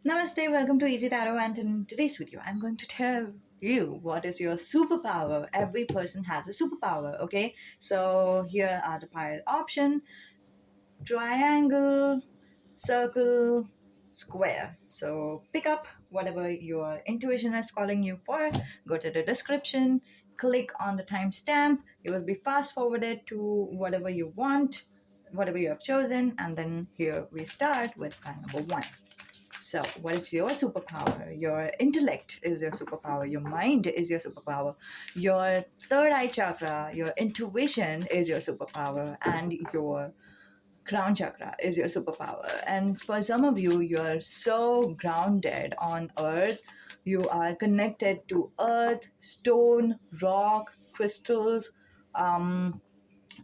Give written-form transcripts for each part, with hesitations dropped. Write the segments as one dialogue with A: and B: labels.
A: Namaste, welcome to EasyyTarott, and in today's video, I'm going to tell you what is your superpower. Every person has a superpower, okay? So here are the five options: triangle, circle, square. So pick up whatever your intuition is calling you for, go to the description, click on the timestamp. You will be fast forwarded to whatever you want, whatever you have chosen, and then here we start with file number one. So, what is your superpower? Your intellect is your superpower. Your mind is your superpower. Your third eye chakra, your intuition is your superpower. And your crown chakra is your superpower. And for some of you, you're so grounded on earth. You are connected to earth, stone, rock, crystals, um,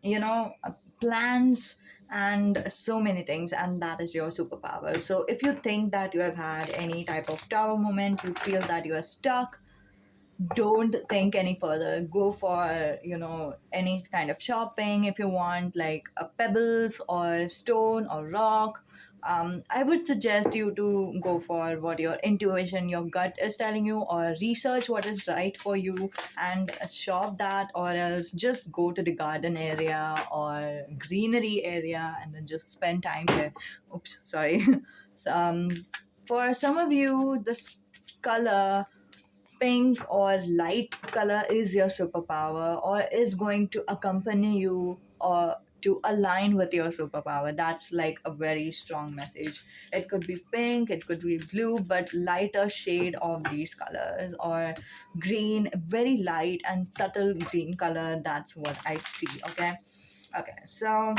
A: you know plans and so many things, and that is your superpower. So if you think that you have had any type of tower moment, you feel that you are stuck, don't think any further. Go for any kind of shopping if you want, like a pebbles or stone or rock. I would suggest you to go for what your intuition, your gut is telling you, or research what is right for you and shop that, or else just go to the garden area or greenery area and then just spend time there. Oops, sorry. So, for some of you, this color pink or light color is your superpower, or is going to accompany you, or to align with your superpower. That's like a very strong message. It could be pink, it could be blue, but lighter shade of these colors, or green, very light and subtle green color. That's what I see. Okay, so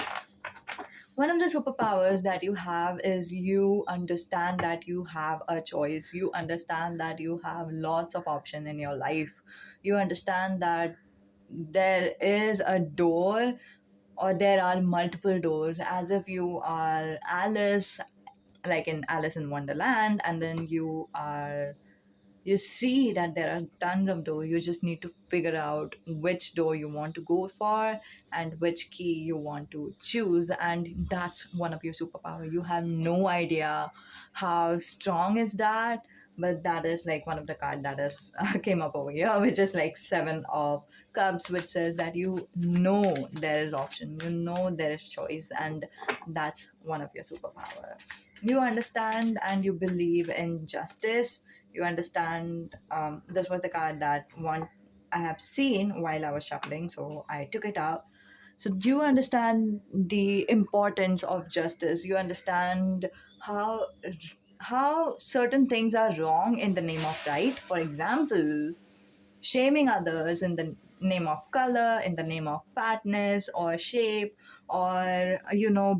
A: one of the superpowers that you have is you understand that you have a choice. You understand that you have lots of option in your life. You understand that there is a door, or there are multiple doors, as if you are Alice, like in Alice in Wonderland, and then you see that there are tons of doors. You just need to figure out which door you want to go for and which key you want to choose, and that's one of your superpower. You have no idea how strong is that, but that is like one of the card that is came up over here, which is like seven of cups, which says that there is option, there is choice, and that's one of your superpower. You understand and you believe in justice. You understand. This was the card that one I have seen while I was shuffling, so I took it out. So do you understand the importance of justice? You understand how certain things are wrong in the name of right. For example, shaming others in the name of color, in the name of fatness or shape, or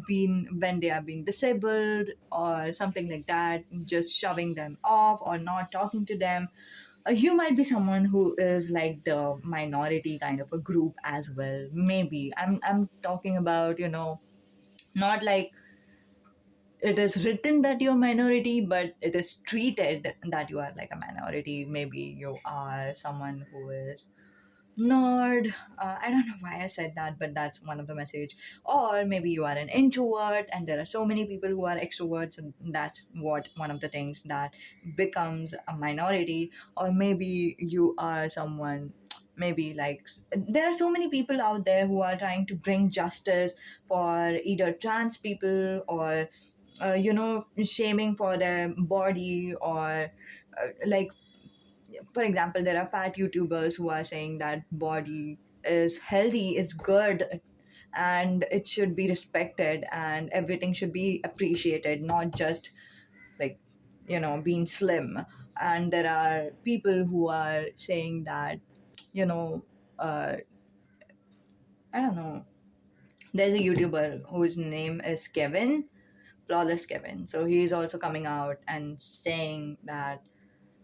A: being when they are being disabled or something like that, just shoving them off or not talking to them. You might be someone who is like the minority kind of a group as well. Maybe I'm talking about, not like it is written that you're a minority, but it is treated that you are like a minority. Maybe you are someone who is nerd. I don't know why I said that, but that's one of the message. Or maybe you are an introvert, and there are so many people who are extroverts, and that's what one of the things that becomes a minority. Or maybe you are someone. Maybe like there are so many people out there who are trying to bring justice for either trans people, or shaming for their body, or like, for example, there are fat YouTubers who are saying that body is healthy, it's good, and it should be respected, and everything should be appreciated, not just like being slim. And there are people who are saying that, you know uh, I don't know, there's a YouTuber whose name is Kevin, Flawless Kevin. So he's also coming out and saying that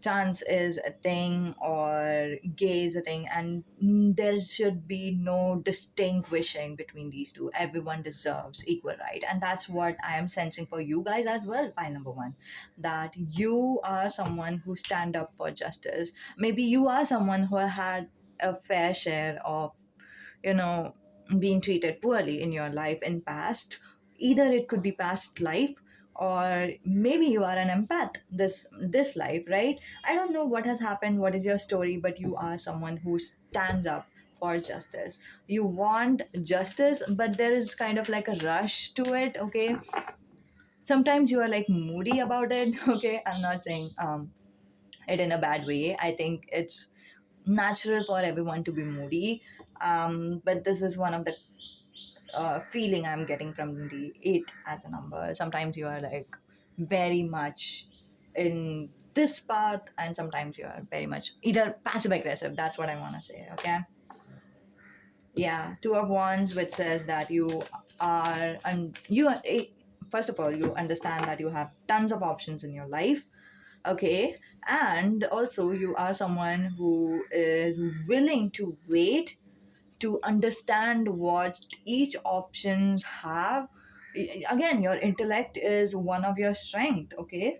A: trans is a thing or gay is a thing, and there should be no distinguishing between these two. Everyone deserves equal right, and that's what I am sensing for you guys as well. File number one, that you are someone who stand up for justice. Maybe you are someone who had a fair share of you know being treated poorly in your life in past. Either it could be past life, or maybe you are an empath this life, right? I don't know what has happened, what is your story, but you are someone who stands up for justice. You want justice, but there is kind of like a rush to it, okay? Sometimes you are like moody about it. Okay, I'm not saying it in a bad way. I think it's natural for everyone to be moody. But this is one of the feeling I'm getting from the 8 as a number. Sometimes you are like very much in this path, and sometimes you are very much either passive aggressive. That's what I want to say. Okay. Yeah, two of wands, which says that you are, and you are, first of all, you understand that you have tons of options in your life. Okay. And also you are someone who is willing to wait to understand what each options have. Again, your intellect is one of your strength. Okay.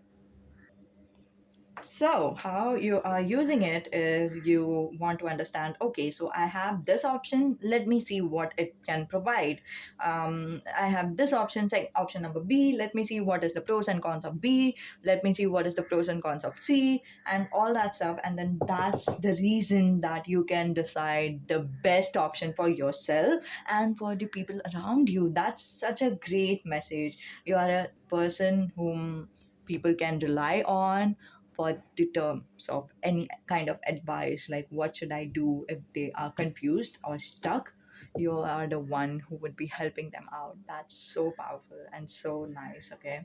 A: So, how you are using it is you want to understand, okay, so I have this option, let me see what it can provide. I have this option, say option number B, let me see what is the pros and cons of B, let me see what is the pros and cons of C, and all that stuff. And then that's the reason that you can decide the best option for yourself and for the people around you. That's such a great message. You are a person whom people can rely on for the terms of any kind of advice, like what should I do if they are confused or stuck. You are the one who would be helping them out. That's so powerful and so nice. Okay.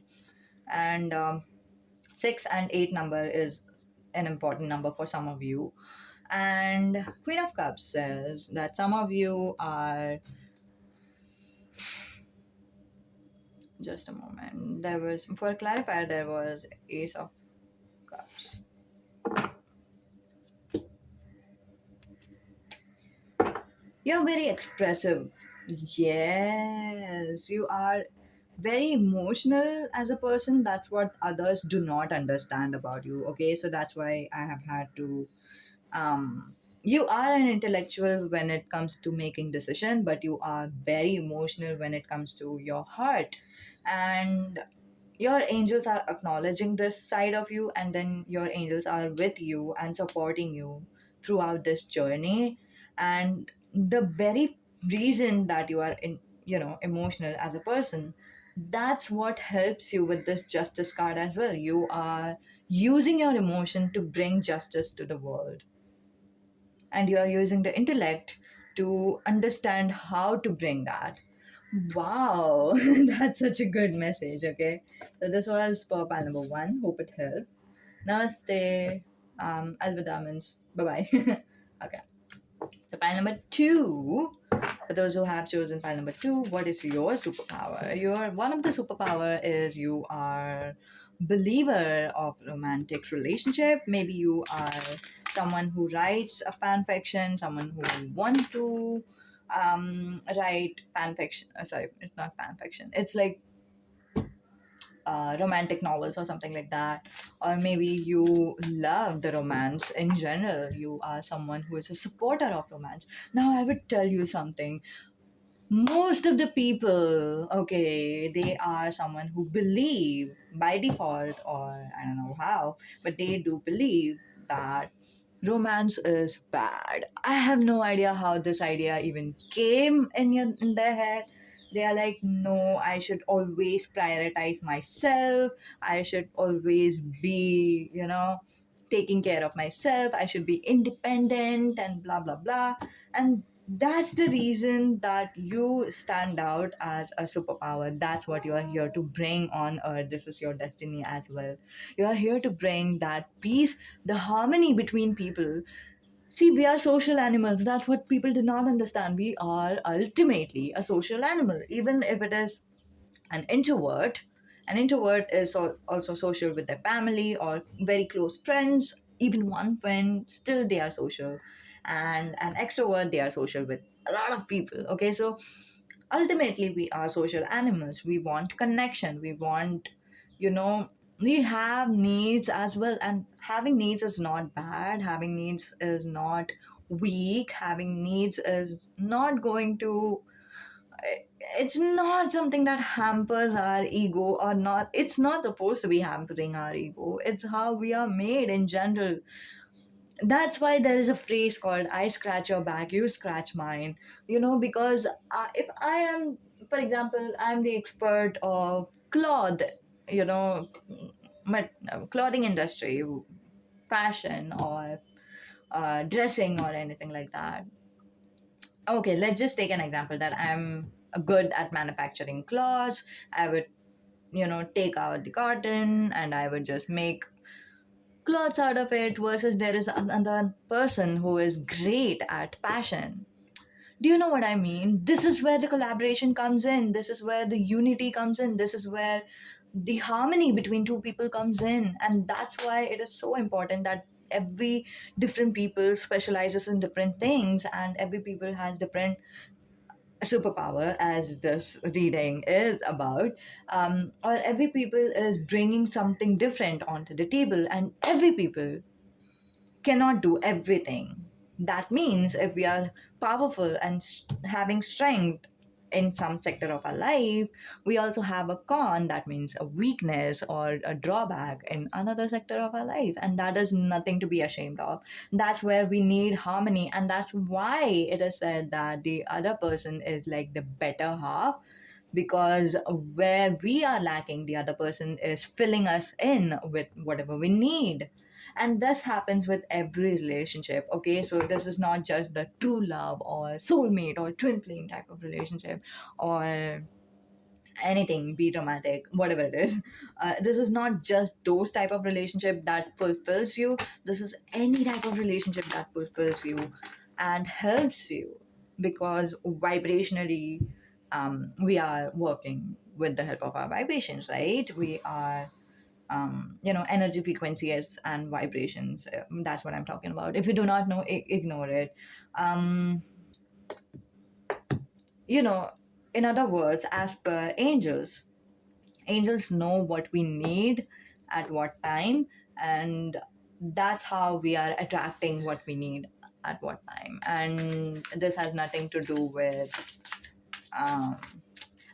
A: And 6 and 8 number is an important number for some of you. And Queen of Cups says that some of you are, just a moment, there was, for clarifier, there was Ace of Cups. You're very expressive. Yes, you are very emotional as a person. That's what others do not understand about you. Okay, so that's why I have had to. You are an intellectual when it comes to making decision, but you are very emotional when it comes to your heart, and your angels are acknowledging this side of you, and then your angels are with you and supporting you throughout this journey. And the very reason that you are in, emotional as a person, that's what helps you with this justice card as well. You are using your emotion to bring justice to the world, and you are using the intellect to understand how to bring that. Wow, that's such a good message. Okay, so this was for pile number 1. Hope it helped. Namaste. Alvida means bye bye. Okay, so pile number 2. For those who have chosen pile number 2, what is your superpower? Your one of the superpower is you are believer of romantic relationship. Maybe you are someone who writes a fan fiction, someone who want to write fan fiction. Sorry, it's not fan fiction. It's like romantic novels or something like that. Or maybe you love the romance in general. You are someone who is a supporter of romance. Now, I would tell you something. Most of the people, okay, they are someone who believe by default, or I don't know how, but they do believe that romance is bad. I have no idea how this idea even came in their head. They are like, no, I should always prioritize myself. I should always be, taking care of myself. I should be independent and blah blah blah. And that's the reason that you stand out as a superpower. That's what you are here to bring on earth. This is your destiny as well. You are here to bring that peace, the harmony between people. See, we are social animals. That's what people do not understand. We are ultimately a social animal, even if it is an introvert. An introvert is also social with their family or very close friends. Even one friend, still they are social. And an extrovert, they are social with a lot of people. Okay, so ultimately we are social animals. We want connection. We want, you know, we have needs as well. And having needs is not bad. Having needs is not weak. Having needs is not going to it's not something that hampers our ego, or not. It's not supposed to be hampering our ego. It's how we are made in general. That's why there is a phrase called "I scratch your back, you scratch mine." Because if I am, for example, I'm the expert of cloth, you know clothing industry, fashion, or dressing, or anything like that. Okay, let's just take an example that I'm good at manufacturing clothes. I would, take out the cotton and I would just make clothes out of it, versus there is another person who is great at fashion. Do you know what I mean? This is where the collaboration comes in. This is where the unity comes in. This is where the harmony between two people comes in. And that's why it is so important that every different people specializes in different things, and every people has different superpower, as this reading is about. Or every people is bringing something different onto the table, and every people cannot do everything. That means if we are powerful and having strength in some sector of our life, we also have a con, that means a weakness or a drawback in another sector of our life. And that is nothing to be ashamed of. That's where we need harmony. And that's why it is said that the other person is like the better half, because where we are lacking, the other person is filling us in with whatever we need. And this happens with every relationship. Okay, so this is not just the true love or soulmate or twin flame type of relationship, or anything, be romantic, whatever it is. This is not just those type of relationship that fulfills you. This is any type of relationship that fulfills you and helps you, because vibrationally, we are working with the help of our vibrations, right? We are, energy frequencies and vibrations. That's what I'm talking about. If you do not know, ignore it. um, you know in other words, as per angels know what we need at what time, and that's how we are attracting what we need at what time. And this has nothing to do with, um,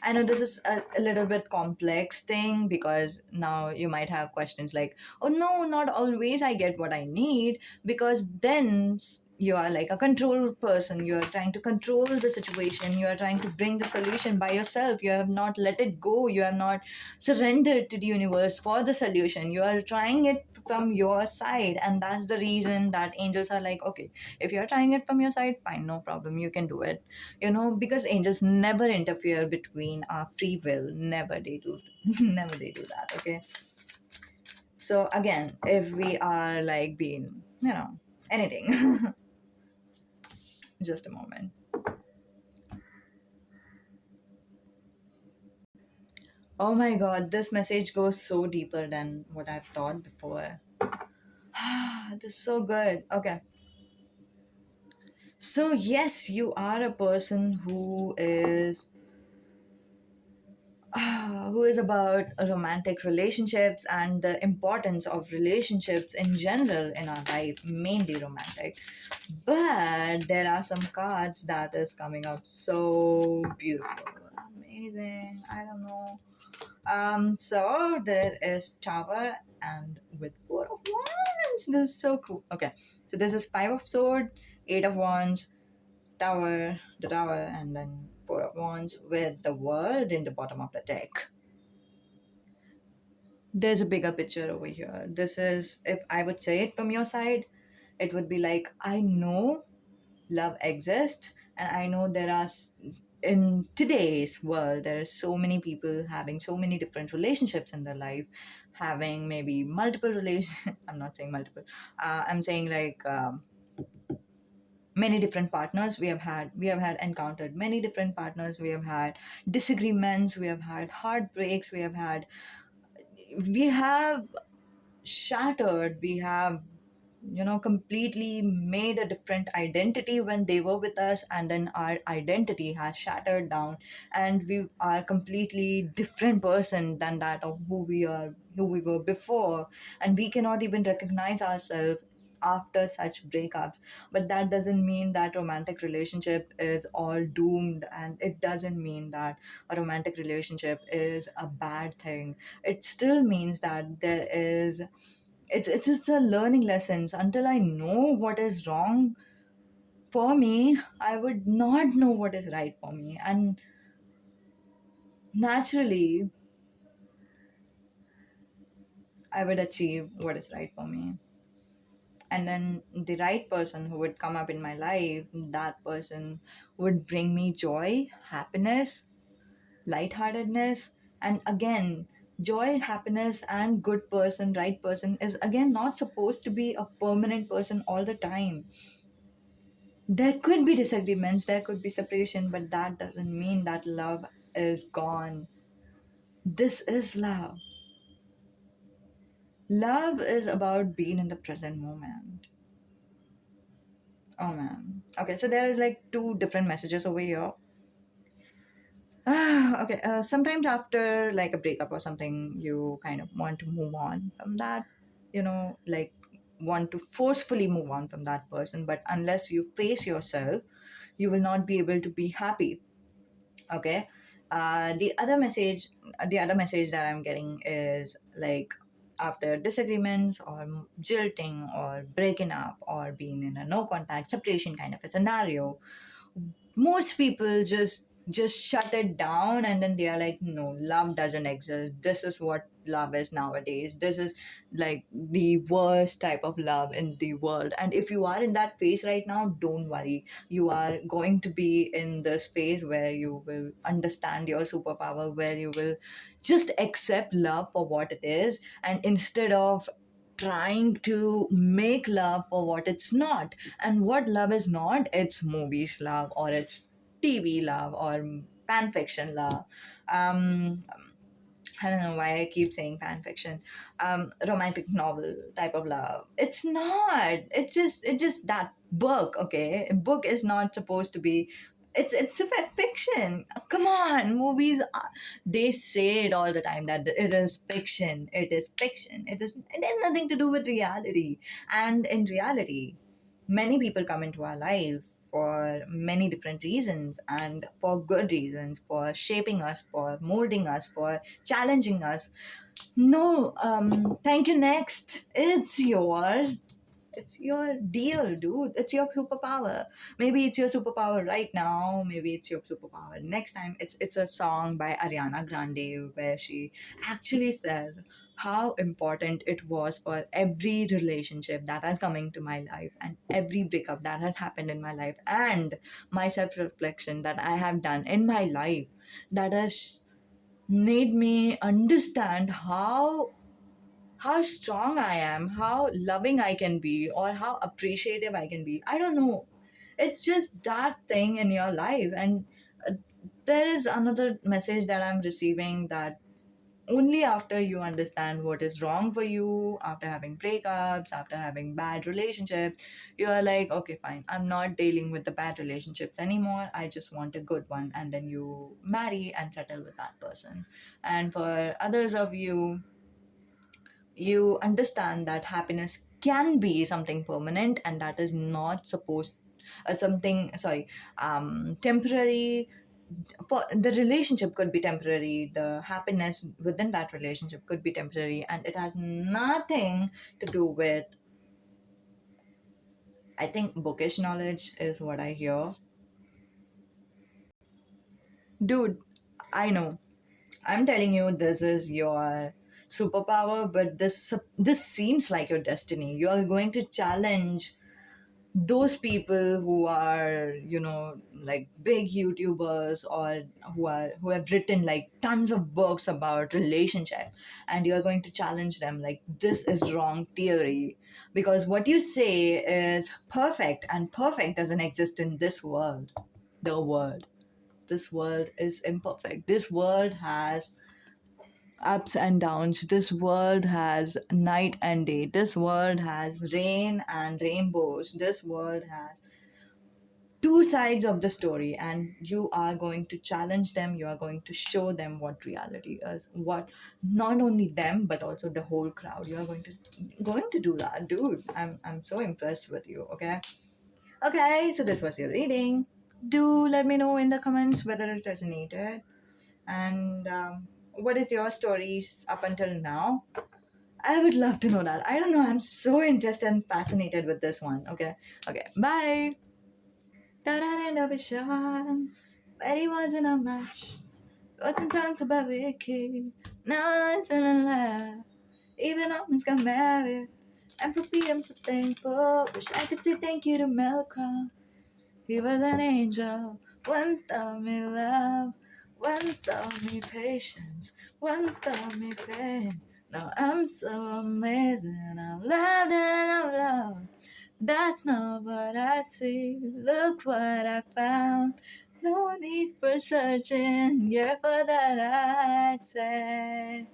A: I know this is a little bit complex thing, because now you might have questions like, oh no, not always I get what I need, because then you are like a control person. You are trying to control the situation. You are trying to bring the solution by yourself. You have not let it go. You have not surrendered to the universe for the solution. You are trying it from your side. And that's the reason that angels are like, okay, if you're trying it from your side, fine, no problem, you can do it. Because angels never interfere between our free will. Never they do. Never they do that. Okay, so again, if we are like being, anything. Just a moment. Oh my god, this message goes so deeper than what I've thought before. This is so good. Okay, so yes, you are a person who is about romantic relationships and the importance of relationships in general in our life, mainly romantic. But there are some cards that is coming out so beautiful, amazing. I don't know. So there is Tower, and with Four of Wands. This is so cool. Okay, so this is Five of Sword, Eight of Wands, Tower, the Tower, and then Four of Wands with the World in the bottom of the deck. There's a bigger picture over here. This is, if I would say it from your side, it would be like, I know love exists, and I know in today's world, there are so many people having so many different relationships in their life, having maybe multiple relations. I'm not saying multiple. I'm saying like, many different partners we have had encountered many different partners. We have had disagreements, we have had heartbreaks, we have shattered, we have completely made a different identity when they were with us, and then our identity has shattered down, and we are completely different person than that of who we were before, and we cannot even recognize after such breakups. But that doesn't mean that romantic relationship is all doomed, and it doesn't mean that a romantic relationship is a bad thing. It still means that there is, it's a learning lessons. Until I know what is wrong for me, I would not know what is right for me. And naturally, I would achieve what is right for me. And then the right person who would come up in my life, that person would bring me joy, happiness, lightheartedness. And again, joy, happiness, and good person, right person is again not supposed to be a permanent person all the time. There could be disagreements, there could be separation, but that doesn't mean that love is gone. This is love. Love is about being in the present moment. Oh man. Okay, so there is like two different messages over here. Okay, sometimes after like a breakup or something, you kind of want to move on from that, like want to forcefully move on from that person. But unless you face yourself, you will not be able to be happy. Okay. The other message that I'm getting is like after disagreements or jilting or breaking up or being in a no contact separation kind of a scenario, most people just shut it down, and then they are like, no, love doesn't exist. This is what love is nowadays. This is like the worst type of love in the world. And if you are in that phase right now, don't worry. You are going to be in this phase where you will understand your superpower, where you will just accept love for what it is, and instead of trying to make love for what it's not. And what love is not, it's movies love, or it's TV love, or fan fiction love. um I don't know why I keep saying fan fiction. Romantic novel type of love. It's not. It's just that book. Okay, a book is not supposed to be. It's a fiction. Come on, movies. They say it all the time that it is fiction. It is fiction. It is. It has nothing to do with reality. And in reality, many people come into our life for many different reasons, and for good reasons, for shaping us, for molding us, for challenging us. No, thank you. Next, it's your deal, dude. It's your superpower. Maybe it's your superpower right now. Maybe it's your superpower next time. It's a song by Ariana Grande where she actually says how important it was for every relationship that has come into my life, and every breakup that has happened in my life, and my self reflection that I have done in my life, that has made me understand how strong I am, how loving I can be, or how appreciative I can be. I don't know. It's just that thing in your life. And uh, there is another message that I'm receiving, that only after you understand what is wrong for you, after having breakups, after having bad relationships, you are like, okay, fine, I'm not dealing with the bad relationships anymore. I just want a good one. And then you marry and settle with that person. And for others of you, you understand that happiness can be something permanent, and that is not supposed something sorry temporary. For the relationship could be temporary, the happiness within that relationship could be temporary, and it has nothing to do with, I think, bookish knowledge is what I hear. Dude, I know, I'm telling you, this is your superpower, but this seems like your destiny. You are going to challenge those people who are, like big YouTubers, or who have written like tons of books about relationship, and you're going to challenge them like, this is wrong theory, because what you say is perfect, and perfect doesn't exist in this world. The world This world is imperfect. This world has ups and downs. This world has night and day. This world has rain and rainbows. This world has two sides of the story, and you are going to challenge them. You are going to show them what reality is, what not only them but also the whole crowd. You are going to do that, dude. I'm so impressed with you. Okay, so this was your reading. Do let me know in the comments whether it resonated, and what is your stories up until now. I would love to know that. I don't know, I'm so interested and fascinated with this one. Okay, bye. That of a shot, but he wasn't a match. Lots of times about Vicky. Now it's in a laugh. Even Almonds got married. And for Pete, I'm so thankful. Wish I could say thank you to Malcolm. He was an angel. One taught me love. One taught me patience. One taught me pain. Now I'm so amazing. I'm loved and I'm loved. That's not what I see. Look what I found. No need for searching. Yeah, for that I say.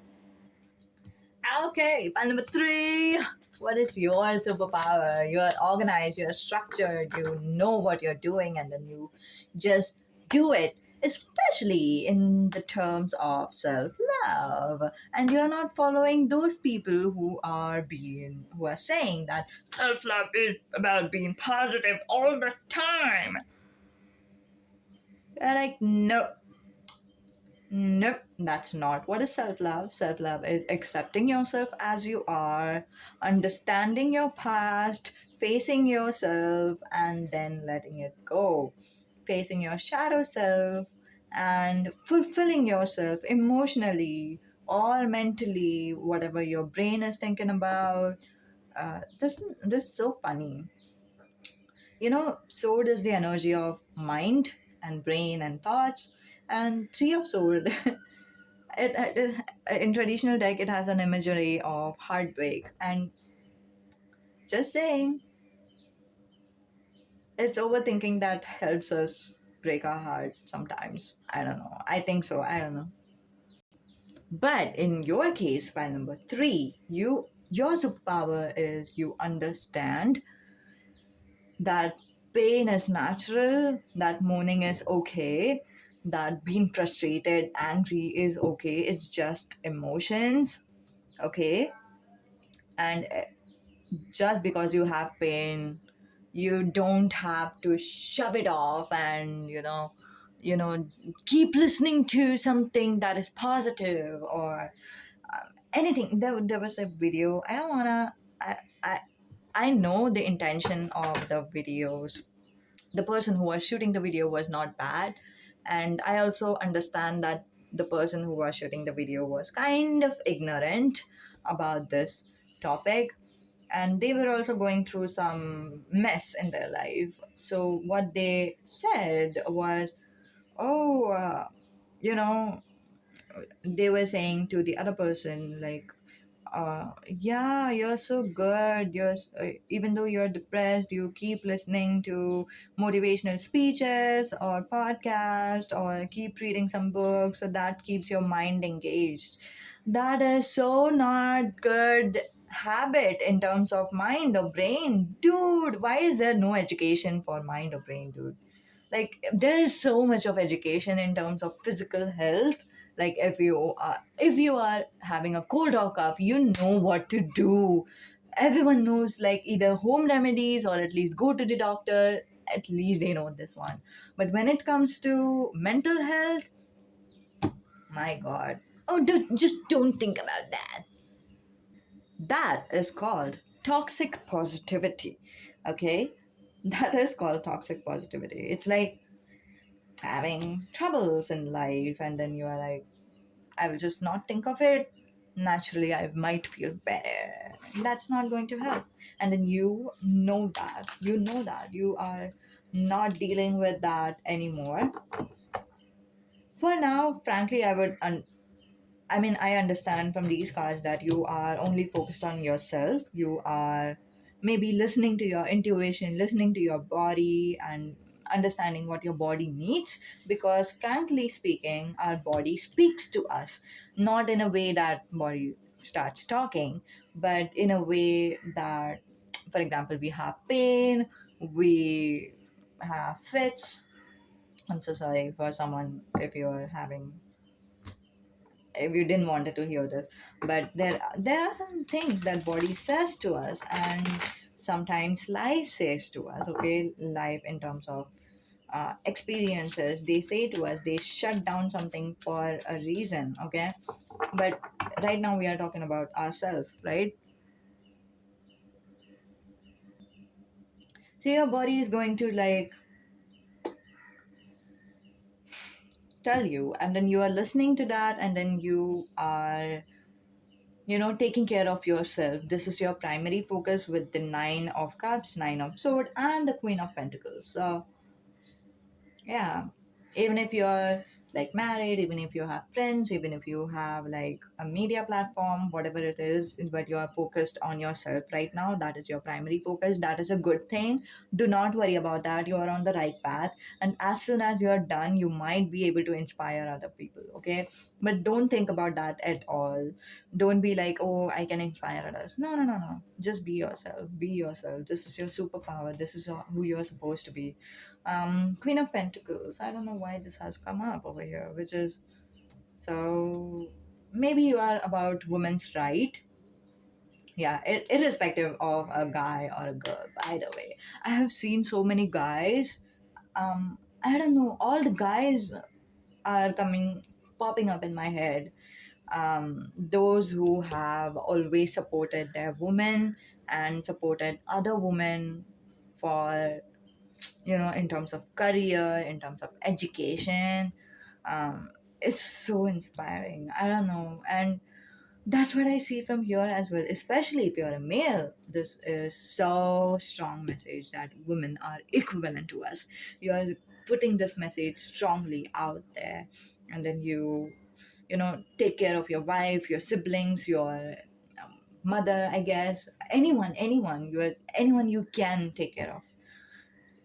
A: Okay, file number 3. What is your superpower? You're organized, you're structured, you know what you're doing, and then you just do it, especially in the terms of self love. And you're not following those people who are saying that self love is about being positive all the time. They're like, no, nope, that's not what is self love. Self love is accepting yourself as you are, understanding your past, facing yourself, and then letting it go. Facing your shadow self and fulfilling yourself emotionally or mentally, whatever your brain is thinking about. This is so funny. Sword is the energy of mind and brain and thoughts, and three of sword. In traditional deck, it has an imagery of heartbreak, and just saying, it's overthinking that helps us break our heart sometimes. I don't know. I think so. I don't know. But in your case, file number 3, your superpower is you understand that pain is natural, that mourning is okay, that being frustrated, angry is okay. It's just emotions, okay? And just because you have pain, you don't have to shove it off and you know keep listening to something that is positive or anything. There was a video. I don't wanna. I I know the intention of the videos. The person who was shooting the video was not bad, and I also understand that the person who was shooting the video was kind of ignorant about this topic, and they were also going through some mess in their life. So what they said was, oh, you know they were saying to the other person, like, yeah, you're so good. Even though you're depressed, you keep listening to motivational speeches or podcast or keep reading some books, so that keeps your mind engaged. That is so not good habit in terms of mind or brain, dude. Why is there no education for mind or brain, dude? Like, there is so much of education in terms of physical health. Like, if you are having a cold or cough, you know what to do. Everyone knows, like, either home remedies or at least go to the doctor. At least they know this one. But when it comes to mental health, my god. Oh, dude, just don't think about that. That is called toxic positivity. Okay, that is called toxic positivity. It's like having troubles in life, and then you are like, I will just not think of it. Naturally, I might feel better. That's not going to help. And then you know that you are not dealing with that anymore. For now, frankly, I understand from these cards that you are only focused on yourself. You are maybe listening to your intuition, listening to your body, and understanding what your body needs. Because, frankly speaking, our body speaks to us, not in a way that body starts talking, but in a way that, for example, we have pain, we have fits. I'm so sorry for someone if you're having, if you didn't wanted to hear this, but there are some things that body says to us, and sometimes life says to us. Okay, life in terms of experiences, they say to us, they shut down something for a reason. Okay, but right now we are talking about ourselves, right? So your body is going to like tell you, and then you are listening to that, and then you are, taking care of yourself. This is your primary focus with the Nine of Cups, Nine of Sword, and the Queen of Pentacles. So yeah, even if you're like married, even if you have friends, even if you have like a media platform, whatever it is, but you are focused on yourself right now, that is your primary focus. That is a good thing. Do not worry about that. You are on the right path, and as soon as you are done, you might be able to inspire other people. Okay, but don't think about that at all. Don't be like, oh, I can inspire others. No, no, no, no, just be yourself. Be yourself. This is your superpower. This is who you're supposed to be. Queen of Pentacles. I don't know why this has come up over here, which is, so maybe you are about women's right. Yeah, irrespective of a guy or a girl. By the way, I have seen so many guys. I don't know. All the guys are coming, popping up in my head. Those who have always supported their women and supported other women for, in terms of career, in terms of education. um, it's so inspiring. I don't know, and that's what I see from here as well, especially if you're a male. This is so strong message that women are equivalent to us. You are putting this message strongly out there, and then you take care of your wife, your siblings, your mother, I guess, anyone you can take care of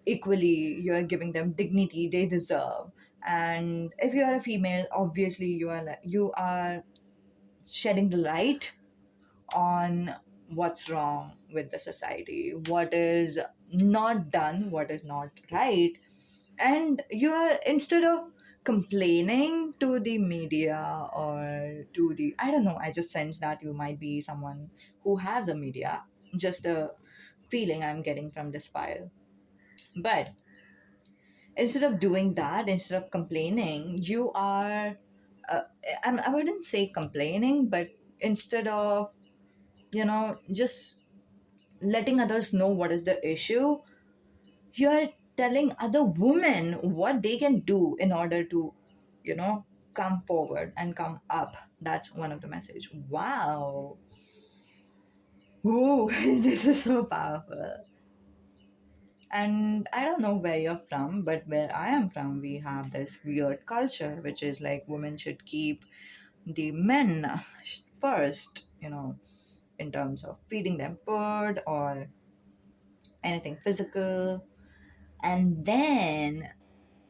A: equally. You are giving them dignity they deserve. And if you are a female, obviously you are shedding the light on what's wrong with the society, what is not done, what is not right. And you are, instead of complaining to the media or to the, I don't know, I just sense that you might be someone who has a media, just a feeling I'm getting from this file. But instead of doing that, instead of complaining, you are, uh, I wouldn't say complaining, but instead of, just letting others know what is the issue, you are telling other women what they can do in order to, you know, come forward and come up. That's one of the message. Wow. Ooh, this is so powerful. And I don't know where you're from, but where I am from, we have this weird culture, which is like women should keep the men first, in terms of feeding them food or anything physical. And then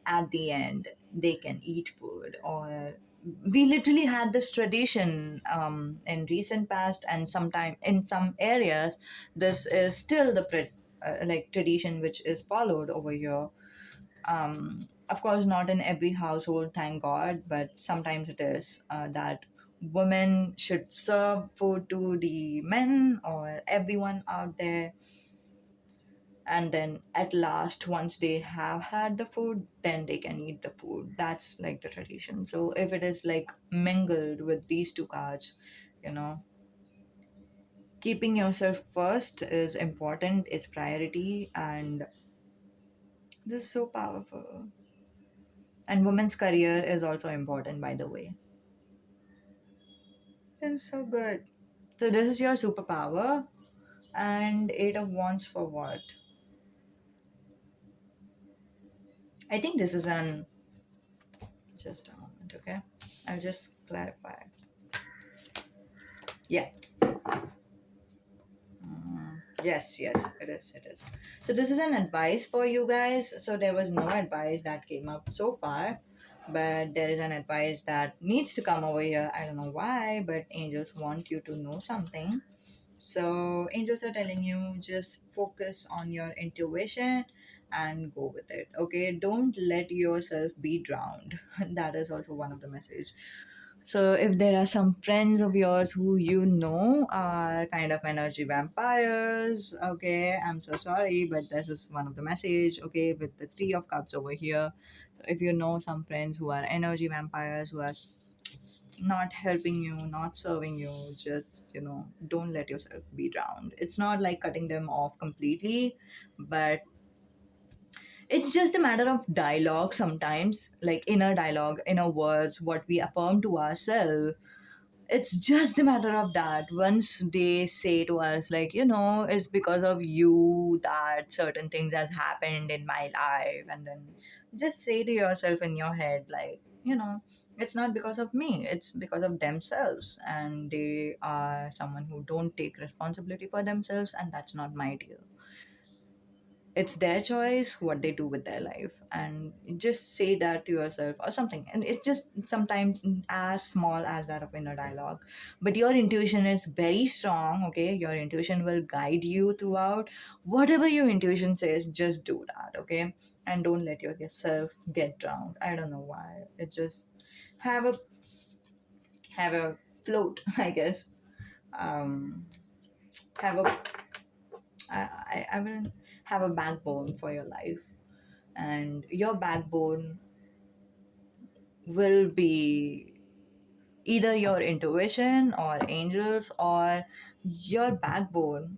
A: at the end, they can eat food. Or we literally had this tradition in recent past, and sometime in some areas, this is still the like tradition which is followed over here. Of course, not in every household, thank God, but sometimes it is that women should serve food to the men or everyone out there. And then at last, once they have had the food, then they can eat the food. That's like the tradition. So if it is like mingled with these two cards, you know, keeping yourself first is important, it's priority, and this is so powerful. And women's career is also important, by the way. It's so good. So this is your superpower. And Eight of Wands for what? I think this is an, just a moment, okay? I'll just clarify. Yeah. Yes, yes, it is. It is. So this is an advice for you guys. So there was no advice that came up so far, but there is an advice that needs to come over here. I don't know why, but angels want you to know something. So angels are telling you, just focus on your intuition and go with it. Okay, don't let yourself be drowned. That is also one of the message. So if there are some friends of yours who you know are kind of energy vampires, okay, I'm so sorry, but this is one of the message, okay, with the three of cups over here. If you know some friends who are energy vampires who are not helping you, not serving you, just, don't let yourself be drowned. It's not like cutting them off completely, but it's just a matter of dialogue sometimes, like inner dialogue, inner words, what we affirm to ourselves. It's just a matter of that. Once they say to us, like, it's because of you that certain things has happened in my life, and then just say to yourself in your head, like, it's not because of me, it's because of themselves, and they are someone who don't take responsibility for themselves, and that's not my deal. It's their choice what they do with their life, and just say that to yourself or something. And it's just sometimes as small as that of inner dialogue, but your intuition is very strong. Okay, your intuition will guide you throughout. Whatever your intuition says, just do that. Okay, and don't let yourself get drowned. I don't know why. It just have a float, I guess. Um have a I will have a backbone for your life, and your backbone will be either your intuition or angels, or your backbone.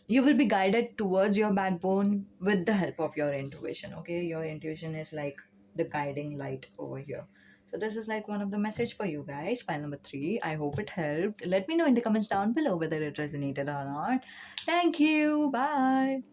A: You will be guided towards your backbone with the help of your intuition. Okay, your intuition is like the guiding light over here. So this is like one of the message for you guys, file number 3. I hope it helped. Let me know in the comments down below whether it resonated or not. Thank you, bye.